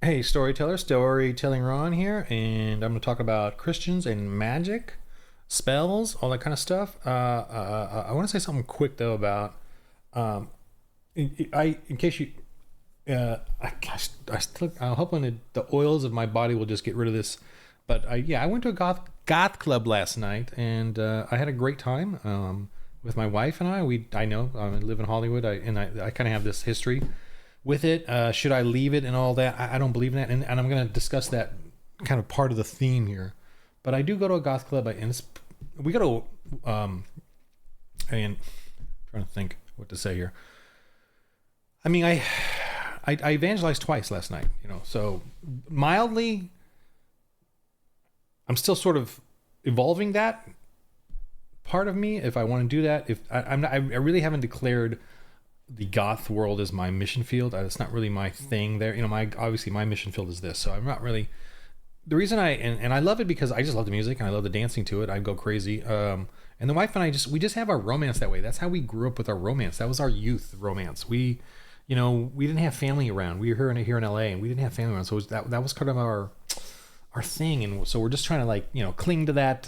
Hey, storytelling Ron here, and I'm going to talk about Christians and magic, spells, all that kind of stuff. I want to say something quick though about, um, in case you, I'm hoping that the oils of my body will just get rid of this. But I went to a goth club last night, and I had a great time with my wife and I. I know I live in Hollywood, I kind of have this history with it. Should I leave it and all that? I don't believe in that, and I'm going to discuss that kind of part of the theme here. But I do go to a goth club, and we go to, and I'm trying to think what to say here. I mean, I evangelized twice last night, so mildly, I'm still sort of evolving that part of me. If I want to do that, if I'm not, I really haven't declared the goth world is my mission field. It's not really my thing there. Obviously my mission field is this. So I'm not really, the reason and I love it because I just love the music and I love the dancing to it. I go crazy. And the wife and I we just have our romance that way. That's how we grew up with our romance. That was our youth romance. We didn't have family around. We were here in LA and we didn't have family around. So that was kind of our thing. And so we're just trying to cling to that,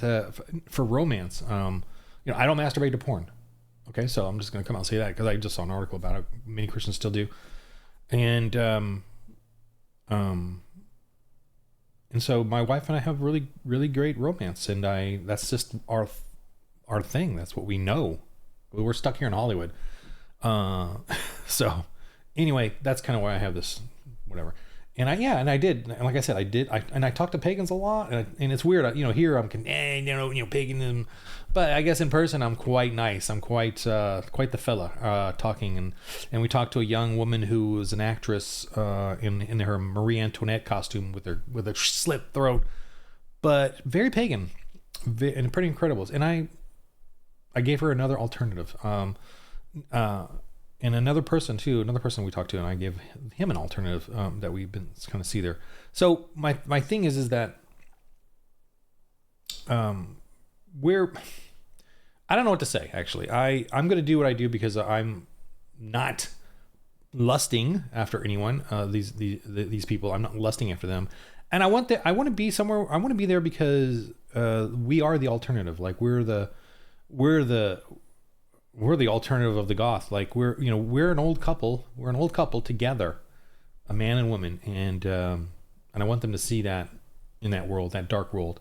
for romance. I don't masturbate to porn. Okay, so I'm just going to come out and say that because I just saw an article about it. Many Christians still do, and so my wife and I have really, really great romance, and that's just our thing. That's what we know. We're stuck here in Hollywood, so anyway, that's kind of why I have this whatever. And I did, and like I said, I talk to pagans a lot, and it's weird. Here I'm paganism, but I guess in person I'm quite nice. I'm quite the fella talking, and we talked to a young woman who was an actress in her Marie Antoinette costume with her slit throat, but very pagan, and pretty incredible. And I gave her another alternative. And another person we talked to, and I gave him an alternative that we've been kind of see there. So my thing is that I don't know what to say, actually. I'm going to do what I do because I'm not lusting after anyone. These people, I'm not lusting after them, and I want to be somewhere. I want to be there because we are the alternative. Like we're the alternative of the goth. Like we're an old couple. We're an old couple together, a man and woman, and I want them to see that in that world, that dark world.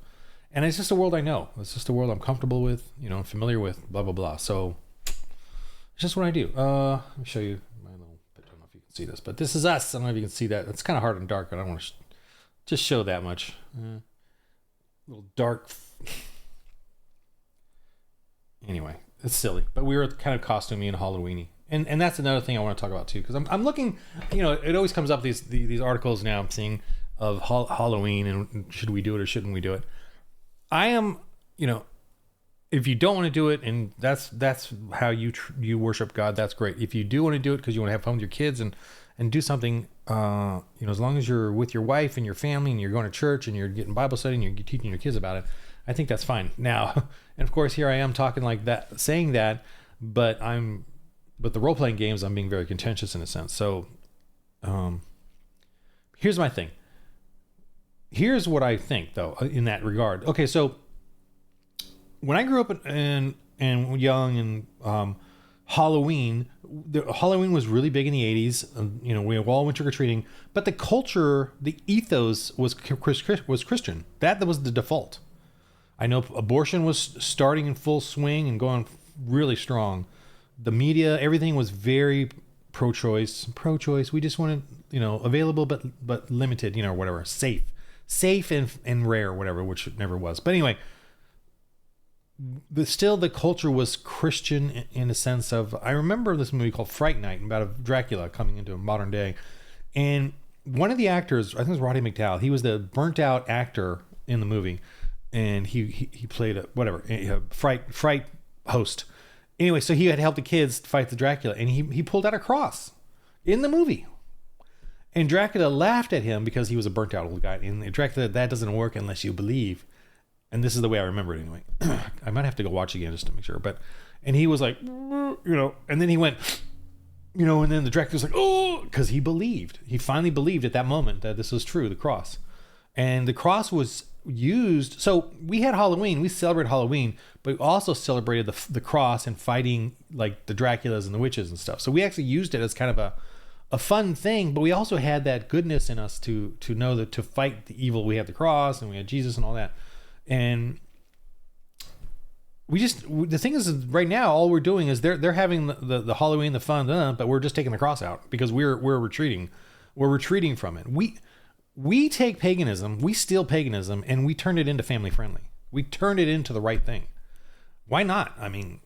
And it's just a world I know. It's just a world I'm comfortable with, familiar with, blah blah blah. So it's just what I do. Let me show you my little. I don't know if you can see this, but this is us. I don't know if you can see that. It's kind of hard and dark. I don't want to just show that much. Little dark. Anyway. It's silly, but we were kind of costumey and Halloweeny, and that's another thing I want to talk about too, because I'm looking, it always comes up these articles now I'm seeing of Halloween and should we do it or shouldn't we do it. I am, if you don't want to do it and that's how you worship God, that's great. If you do want to do it because you want to have fun with your kids and do something, as long as you're with your wife and your family and you're going to church and you're getting Bible study and you're teaching your kids about it, I think that's fine. Now, and of course, here I am talking like that, saying that, but the role-playing games, I'm being very contentious in a sense. So, here's my thing. Here's what I think, though, in that regard. Okay, so when I grew up and young and Halloween was really big in the 80s. We all went trick-or-treating, but the culture, the ethos was Christian. That was the default. I know abortion was starting in full swing and going really strong. The media, everything was very pro-choice. We just wanted, available but limited, whatever, safe and rare, whatever, which it never was. But anyway, still the culture was Christian in a sense of. I remember this movie called Fright Night about a Dracula coming into a modern day, and one of the actors, I think it was Roddy McDowall. He was the burnt out actor in the movie. And he played a fright host. Anyway, so he had helped the kids fight the Dracula, and he pulled out a cross in the movie. And Dracula laughed at him because he was a burnt out old guy. And Dracula, that doesn't work unless you believe. And this is the way I remember it anyway. I might have to go watch again just to make sure. And he was like, and then he went, And then the Dracula's like, oh, because he finally believed at that moment that this was true, the cross. And the cross was used. So we had Halloween, we celebrated Halloween, but we also celebrated the cross and fighting like the Draculas and the witches and stuff. So we actually used it as kind of a fun thing, but we also had that goodness in us to know that to fight the evil. We had the cross and we had Jesus and all that. And the thing is right now, all we're doing is they're having the Halloween, the fun, but we're just taking the cross out because we're retreating. We're retreating from it. We take paganism, we steal paganism, and we turn it into family friendly. We turn it into the right thing. Why not? I mean,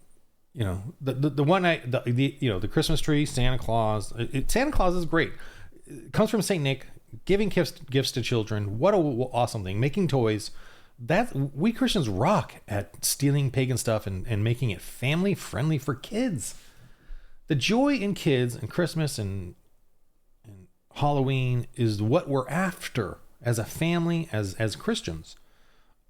the Christmas tree, Santa Claus. Santa Claus is great. It comes from Saint Nick, giving gifts to children. What an awesome thing! Making toys. That we Christians rock at stealing pagan stuff and making it family friendly for kids. The joy in kids and Christmas and Halloween is what we're after as a family, as Christians.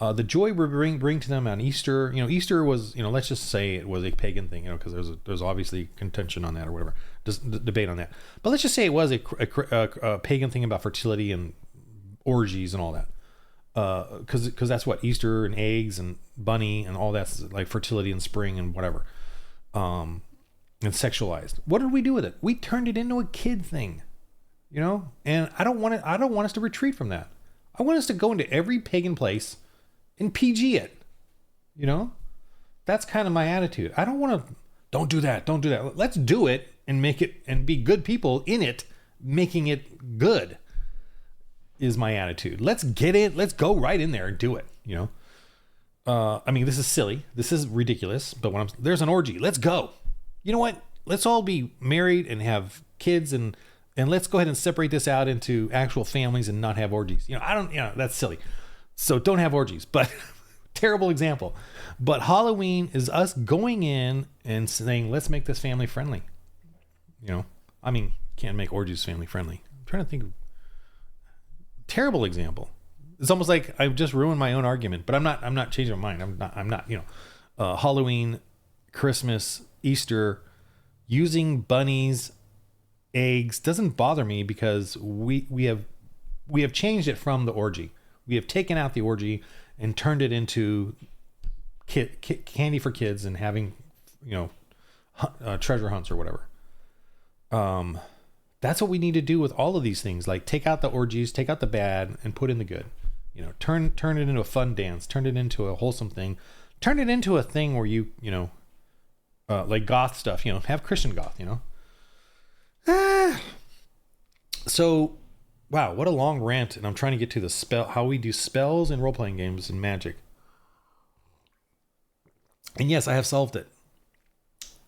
The joy we bring to them on Easter. Easter was, let's just say it was a pagan thing, because there's obviously contention on that or whatever, debate on that. But let's just say it was a pagan thing about fertility and orgies and all that. Because that's what Easter and eggs and bunny and all that's like fertility and spring and whatever, and sexualized. What did we do with it? We turned it into a kid thing, And I don't want us to retreat from that. I want us to go into every pagan place and PG it. That's kind of my attitude. I don't want to. Don't do that. Let's do it and make it and be good people in it, making it good. Is my attitude. Let's get it. Let's go right in there and do it. I mean, this is silly. This is ridiculous. But there's an orgy, let's go. You know what? Let's all be married and have kids and let's go ahead and separate this out into actual families and not have orgies. That's silly. So don't have orgies. But terrible example. But Halloween is us going in and saying, let's make this family friendly. I mean, can't make orgies family friendly. I'm trying to think of terrible example. It's almost like I've just ruined my own argument, but I'm not changing my mind. I'm not, Halloween, Christmas, Easter, using bunnies, eggs doesn't bother me because we have changed it from the orgy. We have taken out the orgy and turned it into candy for kids and having, treasure hunts or whatever. That's what we need to do with all of these things. Like take out the orgies, take out the bad, and put in the good. Turn it into a fun dance. Turn it into a wholesome thing. Turn it into a thing where you like goth stuff. Have Christian goth. So, wow, what a long rant. And I'm trying to get to the spell, how we do spells in role playing games and magic. And yes, I have solved it.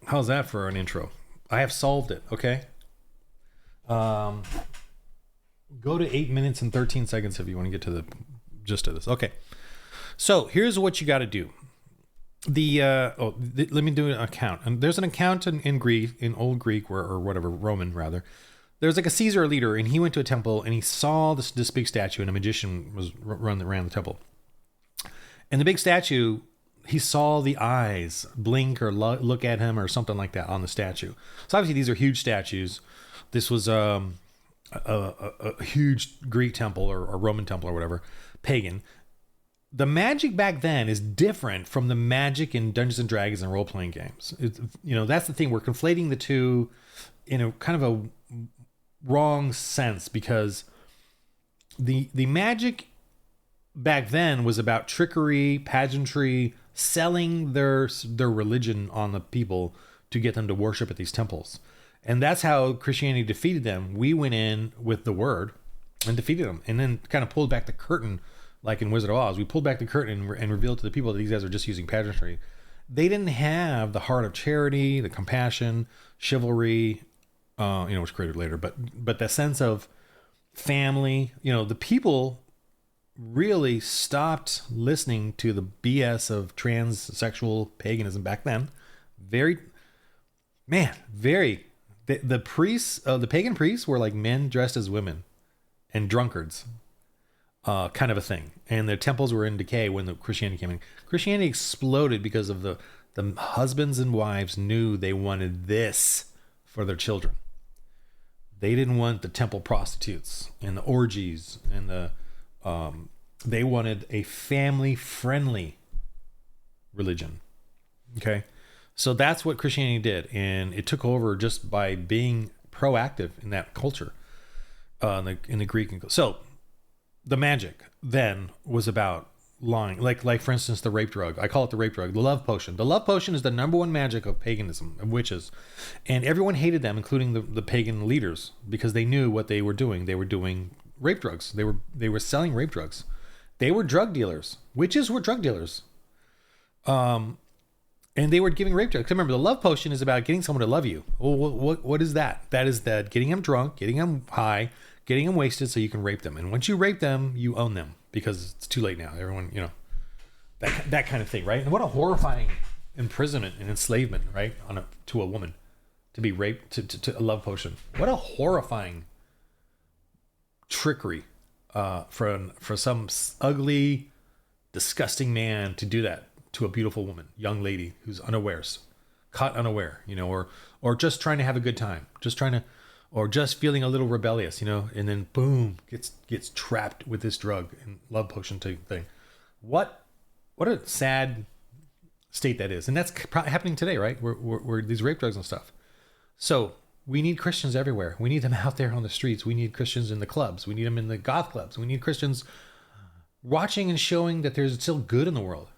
How's that for an intro? I have solved it. Okay. Go to 8 minutes and 13 seconds if you want to get to the gist of this. Okay. So here's what you got to do. Let me do an account. And there's an account in Greek, in old Greek or whatever, Roman rather. There's like a Caesar leader and he went to a temple and he saw this big statue and a magician was ran the temple. And the big statue, he saw the eyes blink or look at him or something like that on the statue. So obviously these are huge statues. This was a huge Greek temple or Roman temple or whatever, pagan. The magic back then is different from the magic in Dungeons and Dragons and role-playing games. That's the thing. We're conflating the two in a kind of a wrong sense because the magic back then was about trickery, pageantry, selling their religion on the people to get them to worship at these temples. And that's how Christianity defeated them. We went in with the word and defeated them and then kind of pulled back the curtain like in Wizard of Oz. We pulled back the curtain and revealed to the people that these guys are just using pageantry. They didn't have the heart of charity, the compassion, chivalry, which created later, but the sense of family. The people really stopped listening to the BS of transsexual paganism back then. The priests, the pagan priests were like men dressed as women and drunkards, kind of a thing. And their temples were in decay when the Christianity came in. Christianity exploded because of the husbands and wives knew they wanted this for their children. They didn't want the temple prostitutes and the orgies and they wanted a family-friendly religion. Okay, so that's what Christianity did, and it took over just by being proactive in that culture, in the Greek. So the magic then was about lying, like for instance the rape drug. I call it the rape drug, the love potion. The love potion is the number one magic of paganism, of witches, and everyone hated them, including the pagan leaders, because they knew what they were doing. They were doing rape drugs. They were selling rape drugs. They were drug dealers. Witches were drug dealers. And they were giving rape drugs. Remember, the love potion is about getting someone to love you. Well, what is that? That is that getting them drunk, getting them high, getting them wasted so you can rape them. And once you rape them, you own them because it's too late now. Everyone, that kind of thing, right? And what a horrifying imprisonment and enslavement, right? To a woman to be raped, to a love potion. What a horrifying trickery for some ugly, disgusting man to do that to a beautiful woman, young lady who's caught unaware, or just trying to have a good time, or just feeling a little rebellious, and then boom, gets trapped with this drug and love potion thing. What a sad state that is. And that's happening today, right? We're these rape drugs and stuff. So we need Christians everywhere. We need them out there on the streets. We need Christians in the clubs. We need them in the goth clubs. We need Christians watching and showing that there's still good in the world.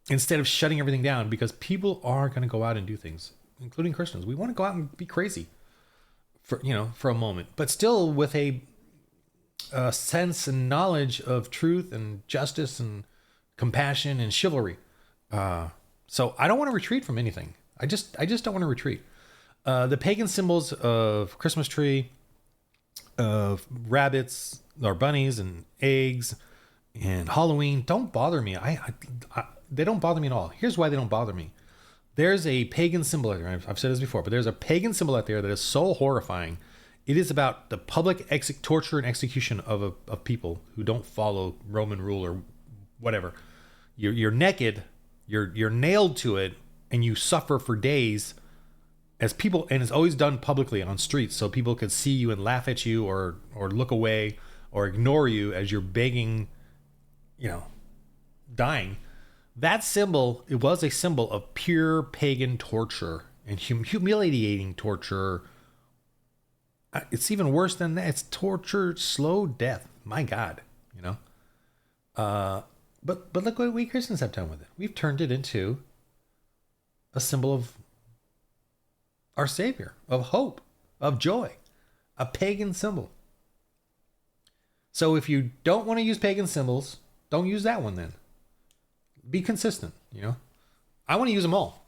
Instead of shutting everything down, because people are going to go out and do things, including Christians. We want to go out and be crazy for a moment, but still with a sense and knowledge of truth and justice and compassion and chivalry. So I don't want to retreat from anything. I just don't want to retreat. The pagan symbols of Christmas tree, of rabbits or bunnies and eggs and Halloween don't bother me. They don't bother me at all. Here's why they don't bother me. There's a pagan symbol out there. I've said this before, but there's a pagan symbol out there that is so horrifying. It is about the public torture and execution of people who don't follow Roman rule or whatever. You're naked, you're nailed to it, and you suffer for days as people, and it's always done publicly on streets so people could see you and laugh at you or look away or ignore you as you're begging, dying. That symbol, it was a symbol of pure pagan torture and humiliating torture. It's even worse than that. It's torture, slow death. My God, But look what we Christians have done with it. We've turned it into a symbol of our Savior, of hope, of joy, a pagan symbol. So if you don't want to use pagan symbols, don't use that one then. Be consistent, I want to use them all.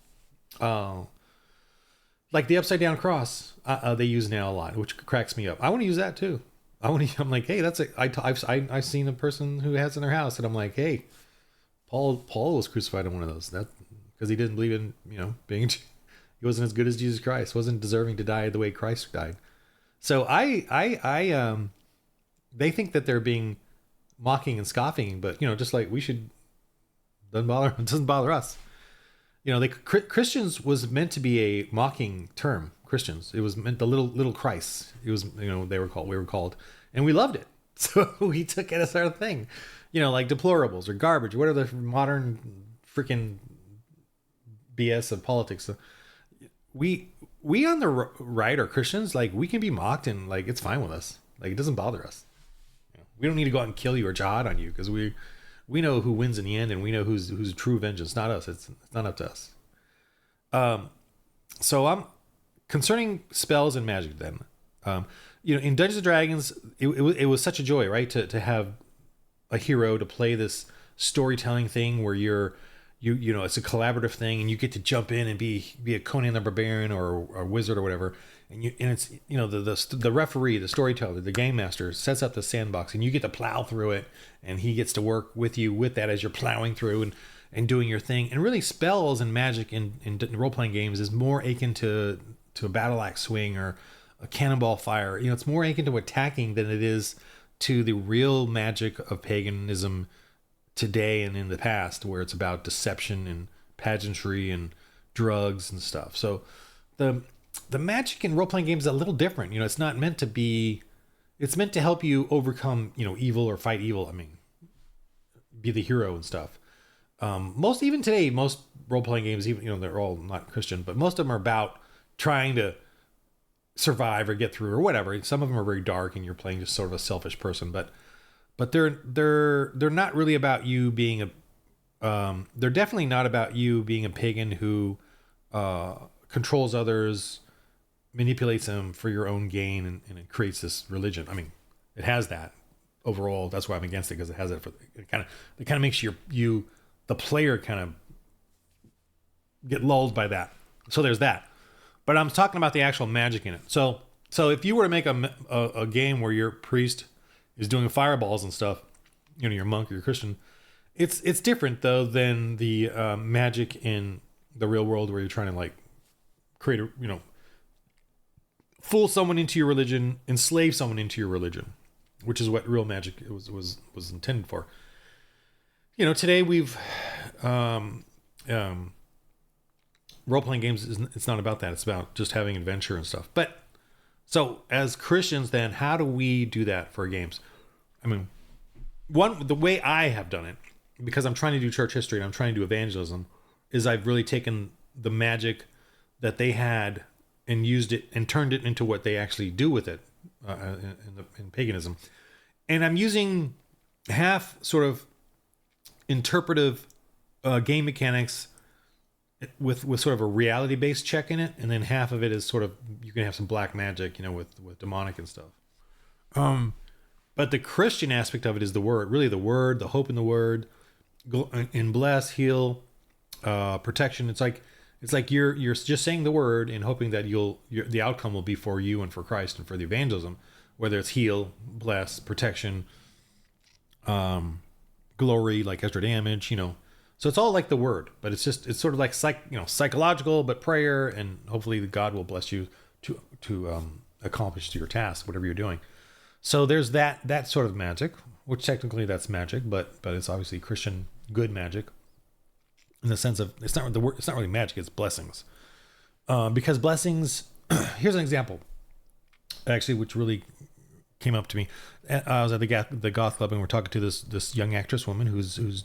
Like the upside down cross, they use now a lot, which cracks me up. I want to use that too. I'm like, hey, I've seen a person who has in their house, and I'm like, hey, Paul was crucified on one of those. That because he didn't believe in being. He wasn't as good as Jesus Christ. Wasn't deserving to die the way Christ died. So they think that they're being mocking and scoffing, but just like we should. Doesn't bother us. Christians was meant to be a mocking term. Christians. It was meant the little Christ. It was, we were called, and we loved it. So we took it as our thing, like deplorables or garbage, or whatever the modern freaking BS of politics. So we on the right are Christians. Like we can be mocked and like, it's fine with us. Like it doesn't bother us. We don't need to go out and kill you or jihad on you because we know who wins in the end, and we know who's true vengeance. Not us. It's not up to us. So I'm concerning spells and magic. Then, in Dungeons and Dragons, it was such a joy, right, to have a hero to play this storytelling thing where it's a collaborative thing, and you get to jump in and be a Conan the Barbarian or a wizard or whatever. And it's the referee, the storyteller, the game master sets up the sandbox, and you get to plow through it, and he gets to work with you with that as you're plowing through and doing your thing. And really, spells and magic in role playing games is more akin to a battle axe swing or a cannonball fire. It's more akin to attacking than it is to the real magic of paganism today and in the past, where it's about deception and pageantry and drugs and stuff. So the magic in role-playing games is a little different. You know, it's not meant to be, it's meant to help you overcome, you know, evil or fight evil. I mean, be the hero and stuff. Most, even today, most role-playing games, even, you know, they're all not Christian, but most of them are about trying to survive or get through or whatever. Some of them are very dark and you're playing just sort of a selfish person, but they're not really about you being they're definitely not about you being a pagan who controls others, manipulates them for your own gain, and it creates this religion. I mean, it has that overall. That's why I'm against it, because it has it. It kind of makes you the player kind of get lulled by that. So there's that. But I'm talking about the actual magic in it. So if you were to make a game where your priest is doing fireballs and stuff, you know, your monk or your Christian, it's different though than the magic in the real world where you're trying to like create a, you know, fool someone into your religion, enslave someone into your religion, which is what real magic was intended for. You know, today we've role-playing games, it's not about that. It's about just having adventure and stuff. But so as Christians, then how do we do that for games? I mean, the way I have done it, because I'm trying to do church history and I'm trying to do evangelism, is I've really taken the magic that they had and used it and turned it into what they actually do with it in paganism. And I'm using half sort of interpretive game mechanics with sort of a reality-based check in it, and then half of it is sort of, you can have some black magic, you know, with demonic and stuff. But the Christian aspect of it is the word, really the word, the hope in the word, and bless, heal, protection. It's like you're just saying the word and hoping that the outcome will be for you and for Christ and for the evangelism, whether it's heal, bless, protection, glory, like extra damage, you know. So it's all like the word, but it's sort of like psychological, but prayer, and hopefully God will bless you to accomplish your task, whatever you're doing. So there's that sort of magic, which technically that's magic, but it's obviously Christian good magic, in the sense of it's not really magic, it's blessings. Because blessings, here's an example, actually, which really came up to me. I was at the goth club and we're talking to this young actress woman who's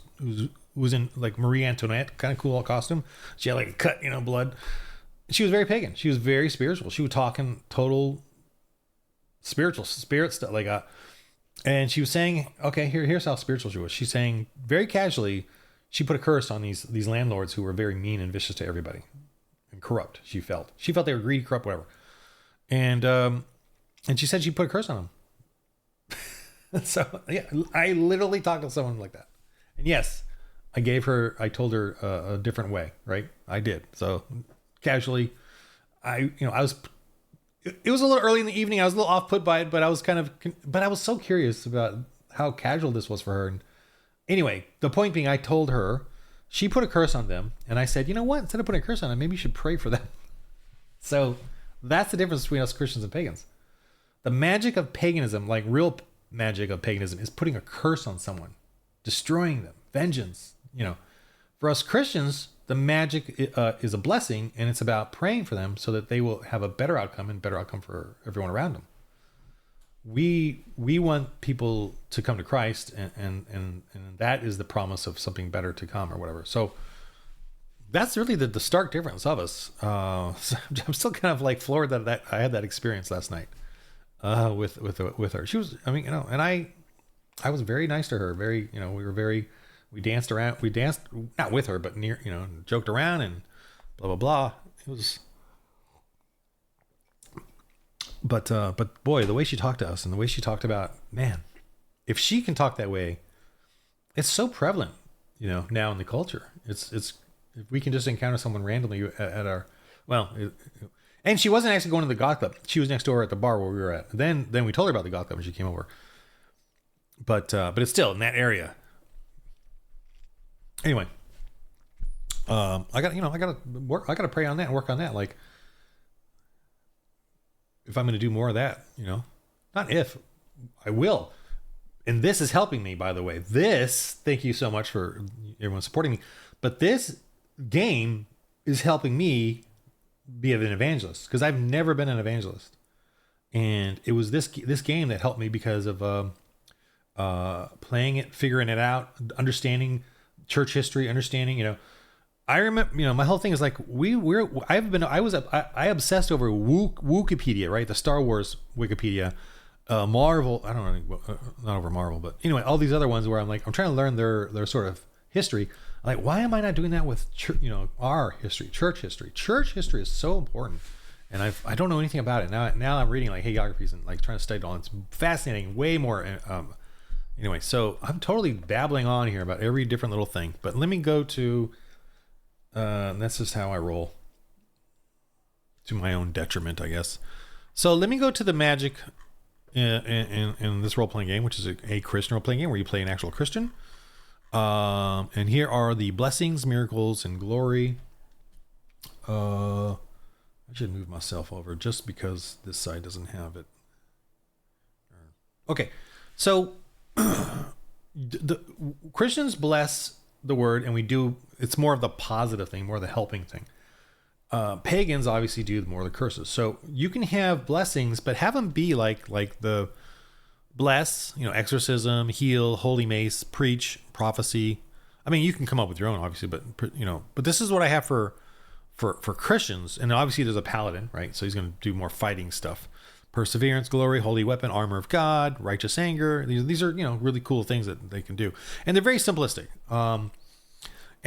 in like Marie Antoinette, kind of cool costume. She had like a cut, you know, blood. She was very pagan. She was very spiritual. She was talking total spiritual spirit stuff, like and she was saying, okay, here's how spiritual she was. She's saying very casually, she put a curse on these landlords who were very mean and vicious to everybody and corrupt. She felt they were greedy, corrupt, whatever. And she said she put a curse on them. So yeah, I literally talked to someone like that. And yes, I told her a different way, right? I did. So casually, it was a little early in the evening. I was a little off put by it, but I was so curious about how casual this was for her. And anyway, the point being, I told her, she put a curse on them. And I said, you know what? Instead of putting a curse on them, maybe you should pray for them. So that's the difference between us Christians and pagans. The magic of paganism, like real magic of paganism, is putting a curse on someone, destroying them, vengeance. You know, for us Christians, the magic is a blessing, and it's about praying for them so that they will have a better outcome and better outcome for everyone around them. We want people to come to Christ, and that is the promise of something better to come or whatever. So that's really the stark difference of us. So I'm still kind of like floored that I had that experience last night with her. She was, I mean, you know, and I was very nice to her. Very, you know, we danced around. We danced not with her, but near, you know, joked around and blah blah blah. It was, but boy, the way she talked to us and the way she talked about, man, if she can talk that way, it's so prevalent, you know, now in the culture. It's if we can just encounter someone randomly at our, and she wasn't actually going to the goth club. She was next door at the bar where we were at. Then we told her about the goth club and she came over. But it's still in that area. Anyway, I gotta pray on that and work on that. Like, if I'm going to do more of that, you know, not if, I will. And this is helping me, by the way. Thank you so much for everyone supporting me. But this game is helping me be an evangelist, because I've never been an evangelist. And it was this game that helped me because of playing it, figuring it out, understanding church history, understanding, I remember, my whole thing is like I obsessed over Wikipedia, right? The Star Wars Wikipedia, Marvel. I don't know, not over Marvel, but anyway, all these other ones where I'm trying to learn their sort of history. I'm like, why am I not doing that with our history, church history? Church history is so important, and I don't know anything about it now. I'm reading like hagiographies and like trying to study it all. It's fascinating, way more. Anyway, so I'm totally babbling on here about every different little thing, but let me go to. That's just how I roll, to my own detriment, I guess. So let me go to the magic in this role-playing game, which is a Christian role-playing game where you play an actual Christian. And here are the blessings, miracles, and glory. I should move myself over just because this side doesn't have it. Okay, so the Christians bless the word, and we do. It's more of the positive thing, more of the helping thing. Pagans obviously do more of the curses. So you can have blessings, but have them be like the bless, exorcism, heal, holy mace, preach, prophecy. I mean, you can come up with your own, obviously, but this is what I have for Christians. And obviously there's a paladin, right? So he's going to do more fighting stuff. Perseverance, glory, holy weapon, armor of God, righteous anger. These are, really cool things that they can do. And they're very simplistic.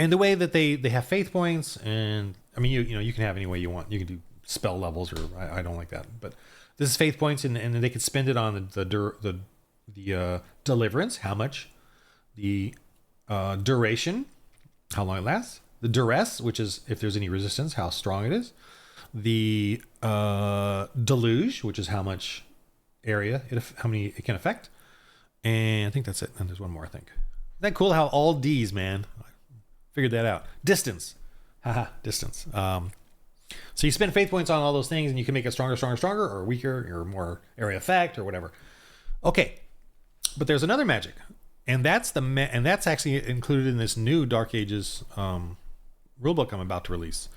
And the way that they have faith points, and I mean, you can have any way you want. You can do spell levels, or I don't like that, but this is faith points, and then they can spend it on the deliverance, how much, the duration, how long it lasts, the duress, which is if there's any resistance, how strong it is, the deluge, which is how much area how many it can affect, and I think that's it. And there's one more, I think. Isn't that cool how all D's, man? Figured that out. Distance. Haha, distance. So you spend faith points on all those things, and you can make it stronger, or weaker, or more area effect, or whatever. Okay, but there's another magic, and that's actually included in this new Dark Ages rulebook I'm about to release.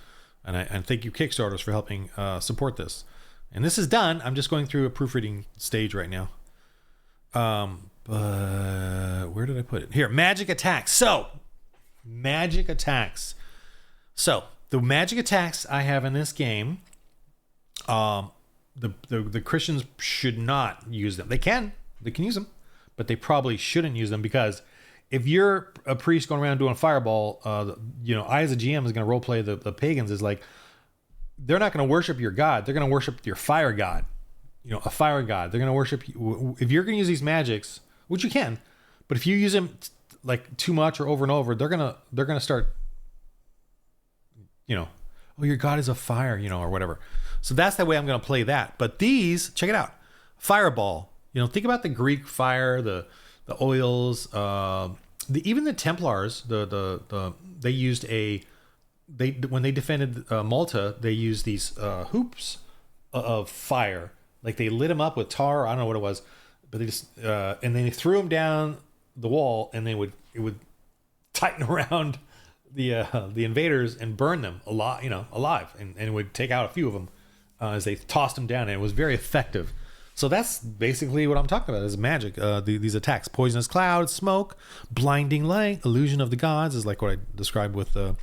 And I thank you Kickstarters for helping support this. And this is done. I'm just going through a proofreading stage right now. But where did I put it? Here, magic attacks. So magic attacks. So the magic attacks I have in this game, the Christians should not use them. They can use them, but they probably shouldn't use them, because if you're a priest going around doing fireball, I as a GM is going to roleplay the pagans is like, they're not going to worship your god. They're going to worship your fire god, a fire god. They're going to worship you. If you're going to use these magics, which you can, but if you use them like too much or over and over, they're gonna start, oh, your god is a fire, or whatever. So that's the way I'm gonna play that. But these, check it out, fireball. Think about the Greek fire, the oils, even the Templars. They used when they defended Malta, they used these hoops of fire. Like they lit them up with tar. I don't know what it was, but they just and then they threw them down the wall, and it would tighten around the invaders and burn them alive, and it would take out a few of them as they tossed them down, and it was very effective. So that's basically what I'm talking about is magic. These attacks: poisonous cloud, smoke, blinding light, illusion of the gods is like what I described with the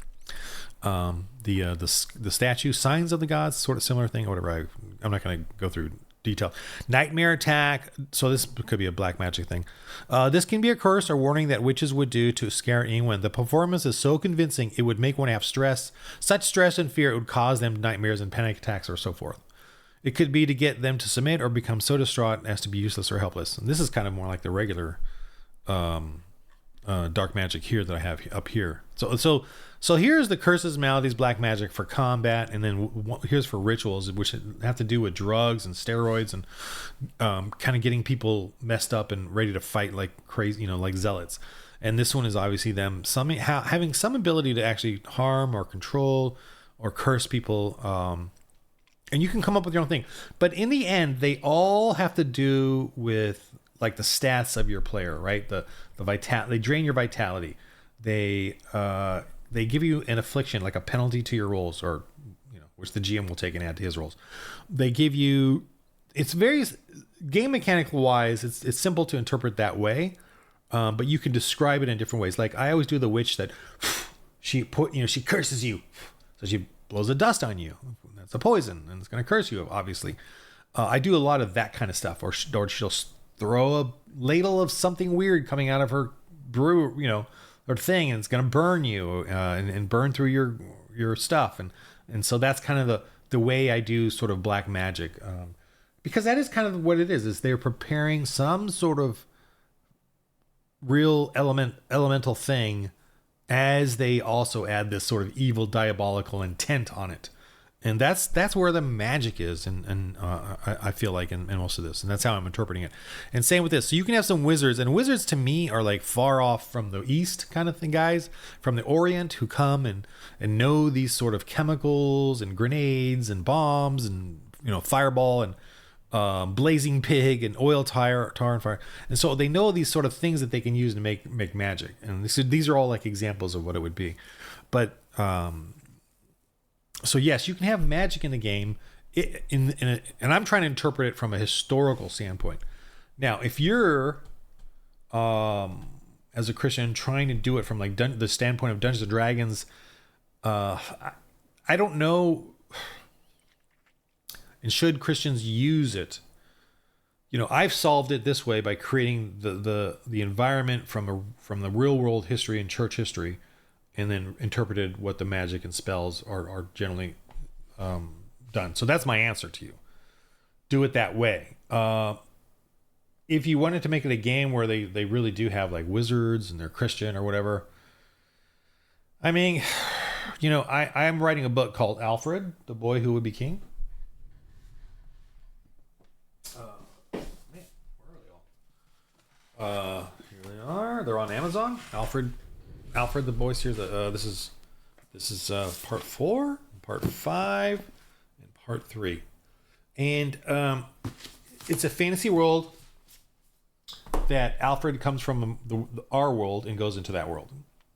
statue, signs of the gods, sort of similar thing or whatever. I'm not going to go through detail. Nightmare attack. So this could be a black magic thing. This can be a curse or warning that witches would do to scare anyone. The performance is so convincing it would make one have stress. Such stress and fear it would cause them nightmares and panic attacks or so forth. It could be to get them to submit or become so distraught as to be useless or helpless. And this is kind of more like the regular dark magic here that I have up here. So here's the curses, maladies, black magic for combat, and then here's for rituals, which have to do with drugs and steroids and kind of getting people messed up and ready to fight like crazy, like zealots. And this one is obviously them having some ability to actually harm or control or curse people. And you can come up with your own thing. But in the end, they all have to do with like the stats of your player, right? The they drain your vitality. They give you an affliction, like a penalty to your rolls, or which the GM will take and add to his rolls. They give you, it's very game mechanical wise. It's simple to interpret that way, but you can describe it in different ways. Like I always do the witch that she curses you, so she blows the dust on you. That's a poison, and it's going to curse you, obviously. I do a lot of that kind of stuff, or she'll throw a ladle of something weird coming out of her brew, or thing, and it's going to burn you and burn through your stuff, and so that's kind of the way I do sort of black magic, because that is kind of what it is they're preparing some sort of real elemental thing, as they also add this sort of evil diabolical intent on it. And that's where the magic is, and I feel like in most of this, and that's how I'm interpreting it. And same with this. So you can have some wizards, and wizards to me are like far off from the east kind of thing, guys from the Orient who come and know these sort of chemicals and grenades and bombs and fireball and blazing pig and oil tar and fire, and so they know these sort of things that they can use to make magic. And these are all like examples of what it would be, but. So yes, you can have magic in the game, and I'm trying to interpret it from a historical standpoint. Now, if you're, as a Christian, trying to do it from like the standpoint of Dungeons and Dragons, I don't know. And should Christians use it? I've solved it this way by creating the environment from the real world history and church history, and then interpreted what the magic and spells are generally done. So that's my answer to you. Do it that way. If you wanted to make it a game where they really do have like wizards and they're Christian or whatever, I mean, I'm writing a book called Alfred, the Boy Who Would Be King. Man, where are they all? Here they are. They're on Amazon. Alfred the Boy Series. This is part 4, part 5, and part 3, and it's a fantasy world that Alfred comes from our world and goes into that world,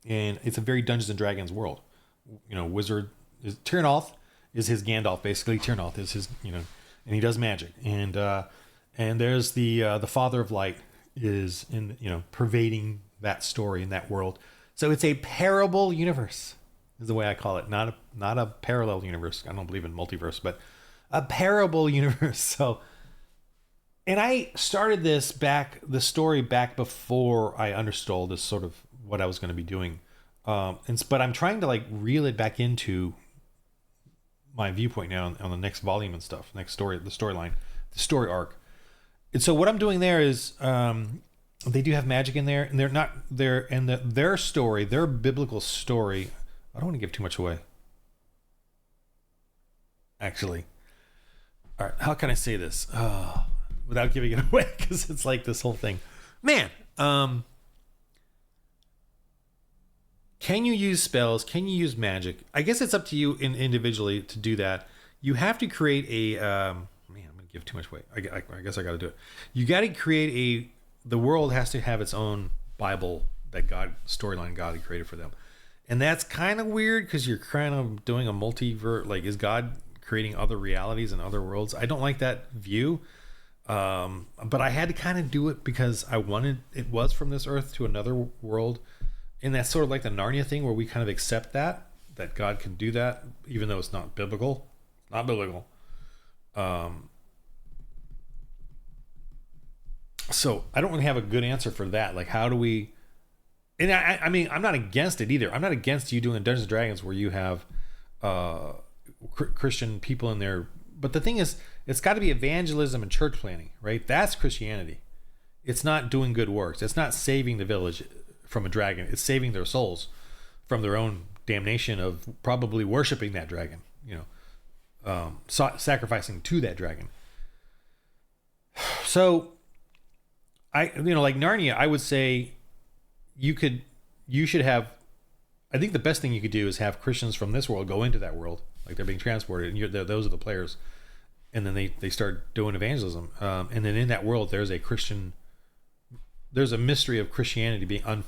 and it's a very Dungeons and Dragons world. Wizard is Tyrnoth is his Gandalf, basically. Tyrnoth is his, and he does magic, and there's the Father of Light is in pervading that story in that world. So it's a parable universe, is the way I call it. Not a parallel universe. I don't believe in multiverse, but a parable universe. So, and I started the story back before I understood this sort of what I was going to be doing. But I'm trying to like reel it back into my viewpoint now on the next volume and stuff, next story, the storyline, the story arc. And so what I'm doing there is, they do have magic in there, and they're not there. And their story, their biblical story, I don't want to give too much away. Actually, all right, how can I say this without giving it away? Because it's like this whole thing, man. Can you use spells? Can you use magic? I guess it's up to you individually to do that. You have to create a man. I'm gonna give too much away. I guess I got to do it. You got to create the world has to have its own Bible that storyline God had created for them. And that's kind of weird because you're kind of doing a multiverse. Like, is God creating other realities and other worlds? I don't like that view. But I had to kind of do it because it was from this earth to another world. And that's sort of like the Narnia thing where we kind of accept that God can do that, even though it's not biblical. Not biblical. So I don't really have a good answer for that. Like, how do we? And I mean, I'm not against it either. I'm not against you doing Dungeons and Dragons where you have Christian people in there. But the thing is, it's got to be evangelism and church planting, right? That's Christianity. It's not doing good works. It's not saving the village from a dragon. It's saving their souls from their own damnation of probably worshiping that dragon. Sacrificing to that dragon. So. Like Narnia, I would say you should have, I think the best thing you could do is have Christians from this world go into that world, like they're being transported, and those are the players, and then they start doing evangelism, and then in that world there's a mystery of Christianity being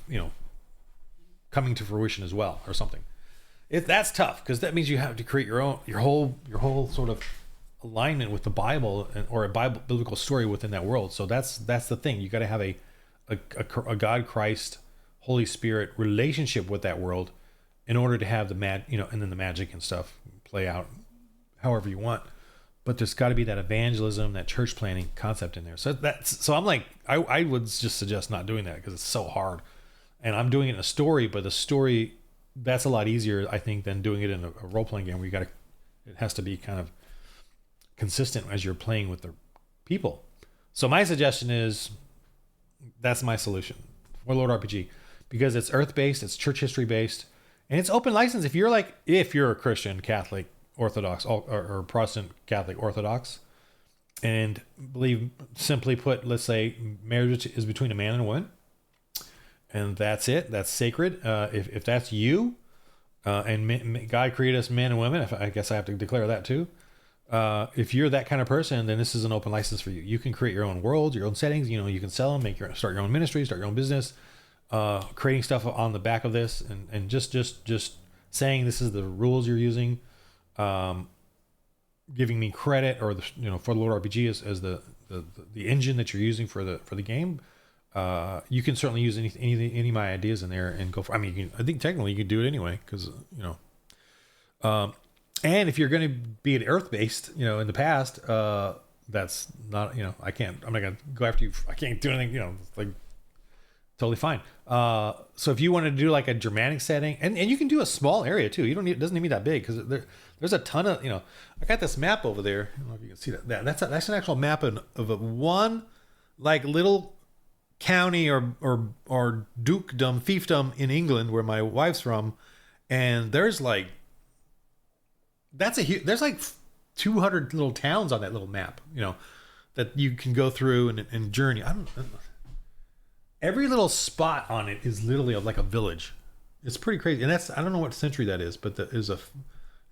coming to fruition as well, or something. That's tough because that means you have to create your whole sort of alignment with the Bible or a biblical story within that world. So that's the thing. You got to have a God, Christ, Holy Spirit relationship with that world in order to have and then the magic and stuff play out however you want. But there's got to be that evangelism, that church planning concept in there. So I'm like, I would just suggest not doing that because it's so hard. And I'm doing it in a story, but the story, that's a lot easier, I think, than doing it in a role-playing game where it has to be kind of consistent as you're playing with the people. So my suggestion is, that's my solution for Lord RPG, because it's earth-based, it's church history-based, and it's open license. If you're a Christian, Catholic, Orthodox, or Protestant, Catholic, Orthodox, and believe, simply put, let's say marriage is between a man and a woman, and that's it. That's sacred. If that's you, and God created us men and women, I guess I have to declare that too. If you're that kind of person, then this is an open license for you. You can create your own world, your own settings. You can sell them, start your own ministry, start your own business, creating stuff on the back of this, and just saying this is the rules you're using, giving me credit for the Lord RPG as the engine that you're using for the game. You can certainly use any of my ideas in there and go for. I mean, I think technically you can do it anyway because and if you're going to be an earth-based, in the past, that's not, I'm not going to go after you. I can't do anything, it's like totally fine. So if you want to do like a Germanic setting, and you can do a small area too. It doesn't need to be that big because there's a ton of, I got this map over there. I don't know if you can see that. That's an actual map of one like little county or dukedom, fiefdom in England where my wife's from, and there's like there's like 200 little towns on that little map, that you can go through and journey. Every little spot on it is literally like a village. It's pretty crazy, and I don't know what century that is, but there's God,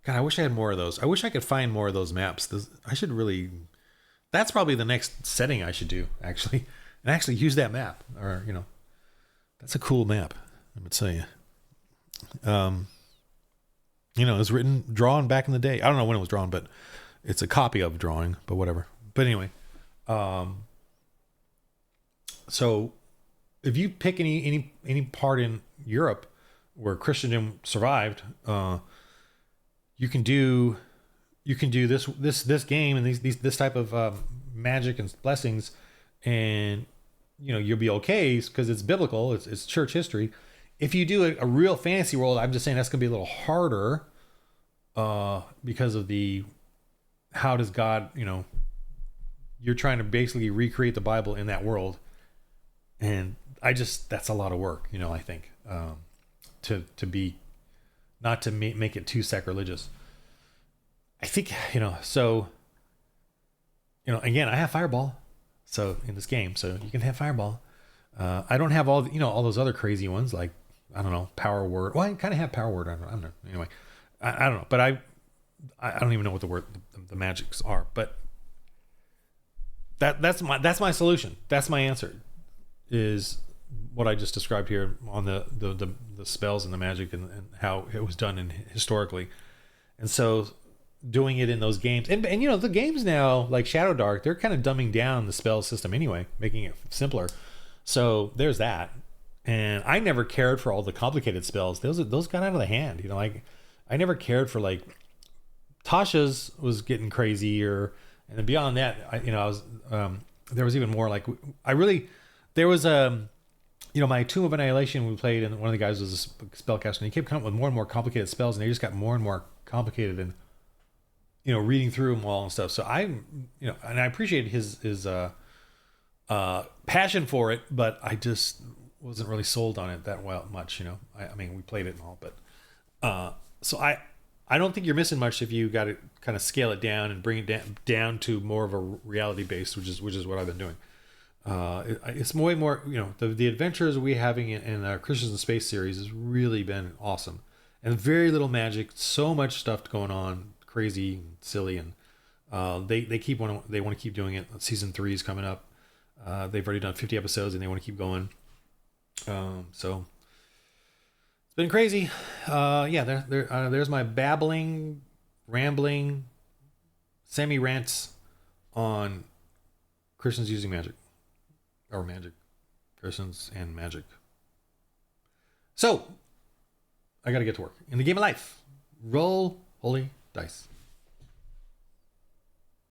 I wish I had more of those. I wish I could find more of those maps. That's probably the next setting I should do, actually. And actually use that map, or that's a cool map. I'm gonna tell you. It was drawn back in the day. I don't know when it was drawn, but it's a copy of drawing. But whatever. But anyway, so if you pick any part in Europe where Christendom survived, you can do this game and this type of magic and blessings, and you'll be okay because it's biblical, it's church history. If you do a real fantasy world, I'm just saying that's gonna be a little harder, because of how does God, you're trying to basically recreate the Bible in that world, and that's a lot of work, I think, to be, not to make it too sacrilegious. I think, so, again, I have Fireball. So in this game, so you can have Fireball. I don't have all those other crazy ones like, I don't know, Power Word. Well, I kind of have Power Word. I don't know. Anyway, I don't know, but I don't even know what the magics are. But that's my solution. That's my answer. Is what I just described here on the spells and the magic and how it was done historically, and so doing it in those games, and the games now like Shadow Dark, they're kind of dumbing down the spell system anyway, making it simpler. So there's that. And I never cared for all the complicated spells. Those got out of the hand. I never cared for like Tasha's was getting crazier, and then beyond that, I was there was even more like there was my Tomb of Annihilation we played, and one of the guys was a spellcaster, and he kept coming up with more and more complicated spells, and they just got more and more complicated, and reading through them all and stuff. So and I appreciate his passion for it, but I just wasn't really sold on it that much. I mean, we played it and all, but so I don't think you're missing much if you got to kind of scale it down and bring it down to more of a reality base, which is what I've been doing. It's way more, the adventures we having in our Christians in Space series has really been awesome, and very little magic, so much stuff going on, crazy and silly, and they want to keep doing it. Season 3 is coming up. They've already done 50 episodes and they want to keep going. So It's been crazy. Yeah, there's my babbling, rambling, semi rants on Christians using magic, or magic, Christians and magic. So I got to get to work in the game of life. Roll holy dice.